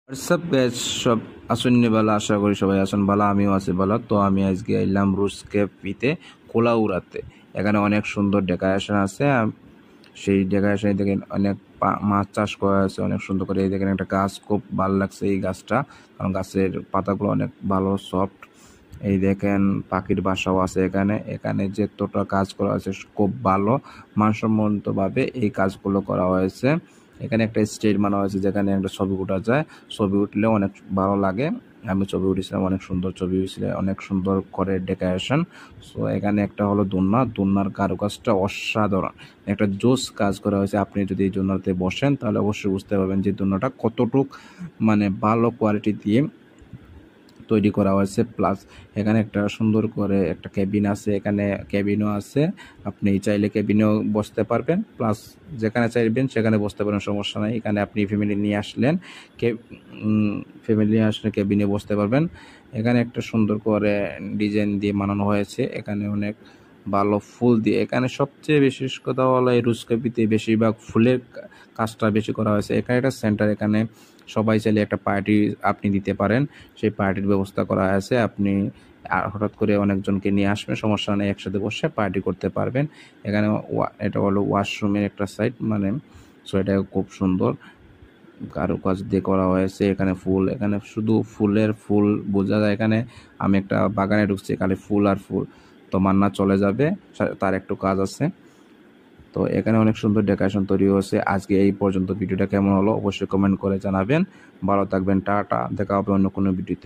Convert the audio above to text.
WhatsApp guys, সব আসেননি বালা, আশা করি সবাই আসেন বালা, আমিও আছি বালা। তো আমি আজকে এলাম রুস্কেপিতে কোলাউড়াতে। এখানে অনেক সুন্দর ডেকোরেশন আছে। সেই ডেকোরেশনে দেখেন অনেক মাছ চাষ করা আছে অনেক সুন্দর করে। এই দেখেন একটা গাছ, খুব ভালো লাগছে এই গাছটা, কারণ গাছের পাতাগুলো অনেক ভালো সফট। এই দেখেন পাখির বাসাও আছে এখানে। এখানে যতটা কাজ করা আছে খুব ভালো মানসম্মতভাবে এই কাজগুলো করা হয়েছে। এখানে একটা স্টেজ বানানো হয়েছে যেখানে একটা ছবি ওঠা যায়। ছবি উঠলেও অনেক ভালো লাগে। আমি ছবি উঠেছিলাম, অনেক সুন্দর ছবি হয়েছিল, অনেক সুন্দর করে ডেকোরেশন। সো এখানে একটা হলো দোলনার কারুকাজটা অসাধারণ, একটা জোস কাজ করা হয়েছে। আপনি যদি এই দোলনাতে বসেন তাহলে অবশ্যই বুঝতে পারবেন যে দোলনাটা কতটুক মানে ভালো কোয়ালিটি দিয়ে তৈরি করা হয়েছে। প্লাস এখানে একটা সুন্দর করে একটা কেবিন আছে, এখানে কেবিনও আছে। আপনি চাইলে কেবিনেও বসতে পারবেন, প্লাস যেখানে চাইবেন সেখানে বসতে পারেন, সমস্যা নাই। এখানে আপনি ফ্যামিলি নিয়ে আসলেন, কে ফ্যামিলি নিয়ে আসলে কেবিনে বসতে পারবেন। এখানে একটা সুন্দর করে ডিজাইন দিয়ে বানানো হয়েছে, এখানে অনেক ভালো ফুল দিয়ে। এখানে সবচেয়ে বিশেষ কথা হলো এই রুস্কেপিতে বেশিরভাগ ফুলের কাজটা বেশি করা হয়েছে। এখানে একটা সেন্টার, এখানে সবাই চাইলে একটা পার্টি আপনি দিতে পারেন, সেই পার্টির ব্যবস্থা করা আছে। আপনি হঠাৎ করে অনেকজনকে নিয়ে আসবেন, সমস্যা নেই, একসাথে বসে পার্টি করতে পারবেন। এখানে এটা হলো ওয়াশরুমের একটা সাইড, মানে সো এটা খুব সুন্দর কারুকাজ দিয়ে করা হয়েছে। এখানে ফুল, এখানে শুধু ফুলের ফুল বোঝা যায়। এখানে আমি একটা বাগানে ঢুকছি, খালি ফুল আর ফুল, তো মান্না চলে যাবে, তার একটু কাজ আছে। তো এখানে অনেক সুন্দর ডেকোরেশন তৈরি হয়েছে। আজকে এই পর্যন্ত। ভিডিওটা কেমন হলো অবশ্যই কমেন্ট করে জানাবেন। ভালো থাকবেন, টাটা, দেখা হবে অন্য কোনো ভিডিওতে।